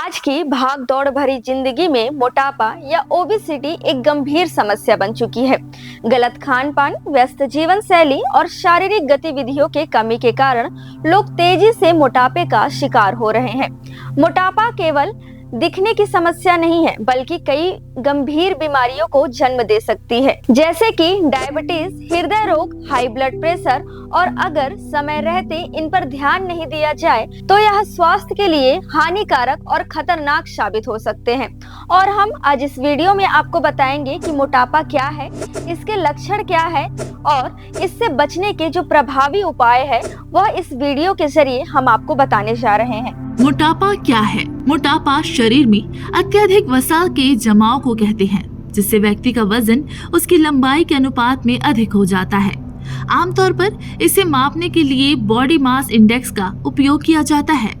आज की भाग दौड़ भरी जिंदगी में मोटापा या ओबेसिटी एक गंभीर समस्या बन चुकी है। गलत खान पान, व्यस्त जीवन शैली और शारीरिक गतिविधियों के कमी के कारण लोग तेजी से मोटापे का शिकार हो रहे हैं। मोटापा केवल दिखने की समस्या नहीं है, बल्कि कई गंभीर बीमारियों को जन्म दे सकती है, जैसे कि डायबिटीज, हृदय रोग, हाई ब्लड प्रेशर। और अगर समय रहते इन पर ध्यान नहीं दिया जाए तो यह स्वास्थ्य के लिए हानिकारक और खतरनाक साबित हो सकते हैं। और हम आज इस वीडियो में आपको बताएंगे कि मोटापा क्या है, इसके लक्षण क्या है और इससे बचने के जो प्रभावी उपाय है वह इस वीडियो के जरिए हम आपको बताने जा रहे हैं। मोटापा क्या है? मोटापा शरीर में अत्यधिक वसा के जमाव को कहते हैं, जिससे व्यक्ति का वजन उसकी लंबाई के अनुपात में अधिक हो जाता है। आमतौर पर इसे मापने के लिए बॉडी मास इंडेक्स का उपयोग किया जाता है।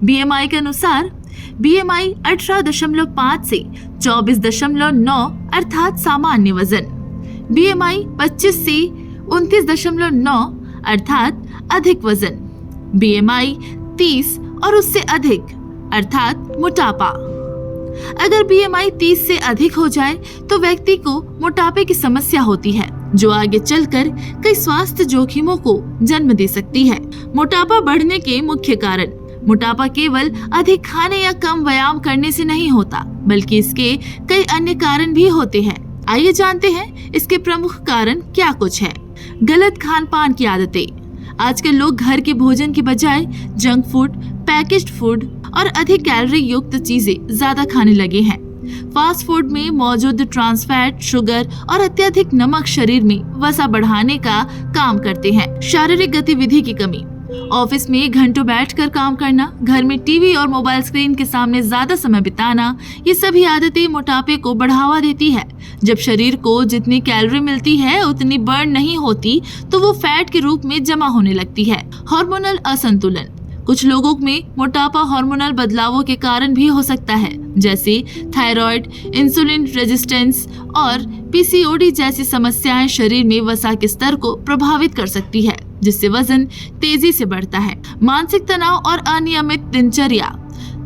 बीएमआई के अनुसार बीएमआई 18.5 से 24.9 अर्थात सामान्य वजन, बीएमआई 25 से 29.9 अर्थात अधिक वजन, बीएमआई 30 और उससे अधिक अर्थात मोटापा। अगर बीएमआई 30 से अधिक हो जाए तो व्यक्ति को मोटापे की समस्या होती है, जो आगे चलकर कई स्वास्थ्य जोखिमों को जन्म दे सकती है। मोटापा बढ़ने के मुख्य कारण। मोटापा केवल अधिक खाने या कम व्यायाम करने से नहीं होता, बल्कि इसके कई अन्य कारण भी होते हैं। आइए जानते हैं इसके प्रमुख कारण क्या कुछ है। गलत खान पान की आदतें। आजकल लोग घर के भोजन की बजाय जंक फूड, पैकेज्ड फूड और अधिक कैलोरी युक्त चीजें ज्यादा खाने लगे हैं। फास्ट फूड में मौजूद ट्रांस फैट, शुगर और अत्यधिक नमक शरीर में वसा बढ़ाने का काम करते हैं। शारीरिक गतिविधि की कमी। ऑफिस में घंटों बैठकर काम करना, घर में टीवी और मोबाइल स्क्रीन के सामने ज्यादा समय बिताना, ये सभी आदतें मोटापे को बढ़ावा देती है। जब शरीर को जितनी कैलोरी मिलती है उतनी बर्न नहीं होती तो वो फैट के रूप में जमा होने लगती है। हार्मोनल असंतुलन। कुछ लोगों में मोटापा हार्मोनल बदलावों के कारण भी हो सकता है, जैसे थायराइड, इंसुलिन रेजिस्टेंस और पीसीओडी जैसी समस्याएं शरीर में वसा के स्तर को प्रभावित कर सकती है, जिससे वजन तेजी से बढ़ता है। मानसिक तनाव और अनियमित दिनचर्या।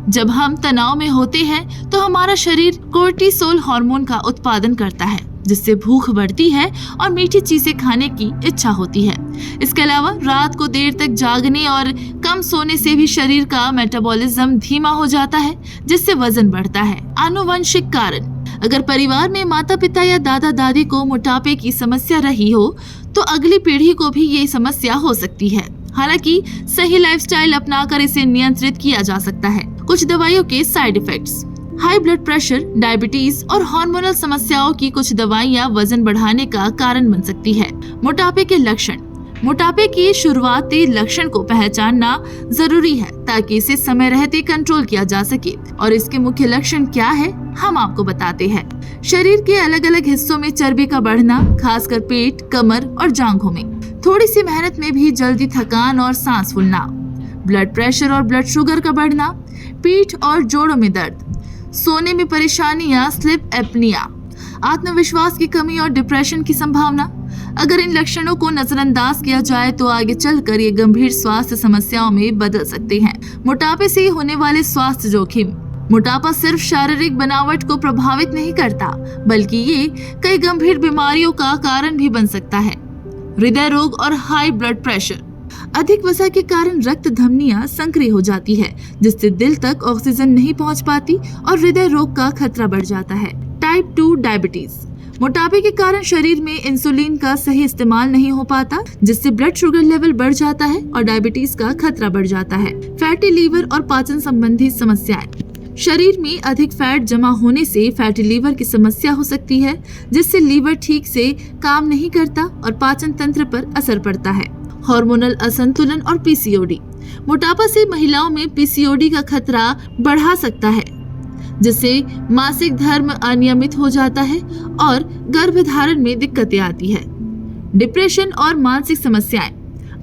जब हम तनाव में होते हैं तो हमारा शरीर कोर्टिसोल हार्मोन का उत्पादन करता है, जिससे भूख बढ़ती है और मीठी चीजें खाने की इच्छा होती है। इसके अलावा रात को देर तक जागने और कम सोने से भी शरीर का मेटाबॉलिज्म धीमा हो जाता है, जिससे वजन बढ़ता है। आनुवंशिक कारण। अगर परिवार में माता पिता या दादा दादी को मोटापे की समस्या रही हो तो अगली पीढ़ी को भी ये समस्या हो सकती है। हालांकि सही लाइफस्टाइल अपनाकर इसे नियंत्रित किया जा सकता है। कुछ दवाइयों के side effects. High blood pressure, diabetes और हार्मोनल समस्याओं की कुछ दवाइयां वजन बढ़ाने का कारण बन सकती है। मोटापे के लक्षण। मोटापे के शुरुआती लक्षण को पहचानना जरूरी है ताकि इसे समय रहते कंट्रोल किया जा सके। और इसके मुख्य लक्षण क्या है हम आपको बताते हैं। शरीर के अलग अलग हिस्सों में चर्बी का बढ़ना, खासकर पेट, कमर और जांघों में। थोड़ी सी मेहनत में भी जल्दी थकान और सांस फूलना। ब्लड प्रेशर और ब्लड शुगर का बढ़ना। पीठ और जोड़ों में दर्द। सोने में परेशानी या स्लीप एपनिया। आत्मविश्वास की कमी और डिप्रेशन की संभावना। अगर इन लक्षणों को नजरअंदाज किया जाए तो आगे चलकर ये गंभीर स्वास्थ्य समस्याओं में बदल सकते हैं। मोटापे से होने वाले स्वास्थ्य जोखिम। मोटापा सिर्फ शारीरिक बनावट को प्रभावित नहीं करता, बल्कि ये कई गंभीर बीमारियों का कारण भी बन सकता है। हृदय रोग और हाई ब्लड प्रेशर। अधिक वसा के कारण रक्त धमनियां संकरी हो जाती है, जिससे दिल तक ऑक्सीजन नहीं पहुंच पाती और हृदय रोग का खतरा बढ़ जाता है। Type 2 diabetes. मोटापे के कारण शरीर में इंसुलिन का सही इस्तेमाल नहीं हो पाता, जिससे ब्लड शुगर लेवल बढ़ जाता है और डायबिटीज का खतरा बढ़ जाता है। फैटी लीवर और पाचन संबंधी समस्याएं। शरीर में अधिक फैट जमा होने से फैटी लीवर की समस्या हो सकती है, जिससे लीवर ठीक से काम नहीं करता और पाचन तंत्र पर असर पड़ता है। हार्मोनल असंतुलन और पीसीओडी। मोटापा से महिलाओं में पीसीओडी का खतरा बढ़ा सकता है, जिससे मासिक धर्म अनियमित हो जाता है और गर्भधारण में दिक्कतें आती है। डिप्रेशन और मानसिक समस्याएं।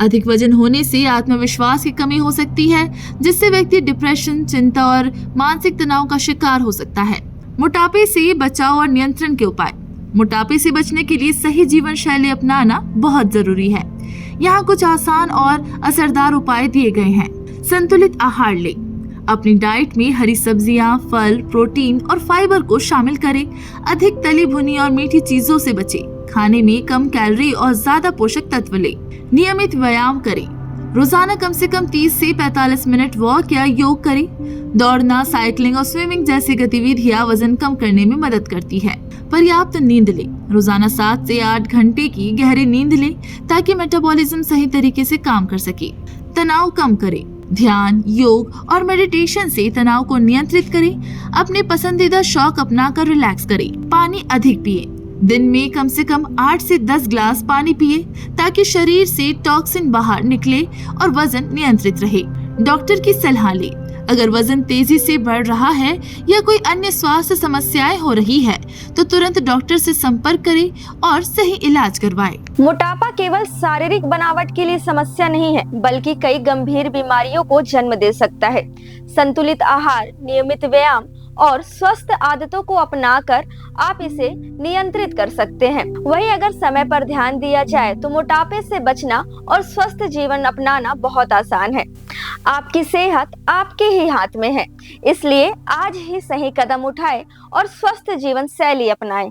अधिक वजन होने से आत्मविश्वास की कमी हो सकती है, जिससे व्यक्ति डिप्रेशन, चिंता और मानसिक तनाव का शिकार हो सकता है। मोटापे से बचाव और नियंत्रण के उपाय। मोटापे से बचने के लिए सही जीवन शैली अपनाना बहुत जरूरी है। यहाँ कुछ आसान और असरदार उपाय दिए गए हैं। संतुलित आहार लें। अपनी डाइट में हरी सब्जियां, फल, प्रोटीन और फाइबर को शामिल करें। अधिक तली भुनी और मीठी चीजों से बचें। खाने में कम कैलोरी और ज्यादा पोषक तत्व लें। नियमित व्यायाम करें। रोजाना कम से कम 30 से 45 मिनट वॉक या योग करें। दौड़ना, साइकिलिंग और स्विमिंग जैसी गतिविधियां वजन कम करने में मदद करती है। पर्याप्त नींद लें। रोजाना 7 से 8 घंटे की गहरी नींद लें ताकि मेटाबॉलिज्म सही तरीके से काम कर सके। तनाव कम करें। ध्यान, योग और मेडिटेशन से तनाव को नियंत्रित करें। अपने पसंदीदा शौक अपनाकर रिलैक्स करें। पानी अधिक पिए। दिन में कम से कम 8 से 10 ग्लास पानी पिए ताकि शरीर से टॉक्सिन बाहर निकले और वजन नियंत्रित रहे। डॉक्टर की सलाह लें। अगर वजन तेजी से बढ़ रहा है या कोई अन्य स्वास्थ्य समस्याएं हो रही है तो तुरंत डॉक्टर से संपर्क करें और सही इलाज करवाएं। मोटापा केवल शारीरिक बनावट के लिए समस्या नहीं है, बल्कि कई गंभीर बीमारियों को जन्म दे सकता है। संतुलित आहार, नियमित व्यायाम और स्वस्थ आदतों को अपनाकर आप इसे नियंत्रित कर सकते हैं। वहीं अगर समय पर ध्यान दिया जाए तो मोटापे से बचना और स्वस्थ जीवन अपनाना बहुत आसान है। आपकी सेहत आपके ही हाथ में है, इसलिए आज ही सही कदम उठाएं और स्वस्थ जीवन शैली अपनाएं।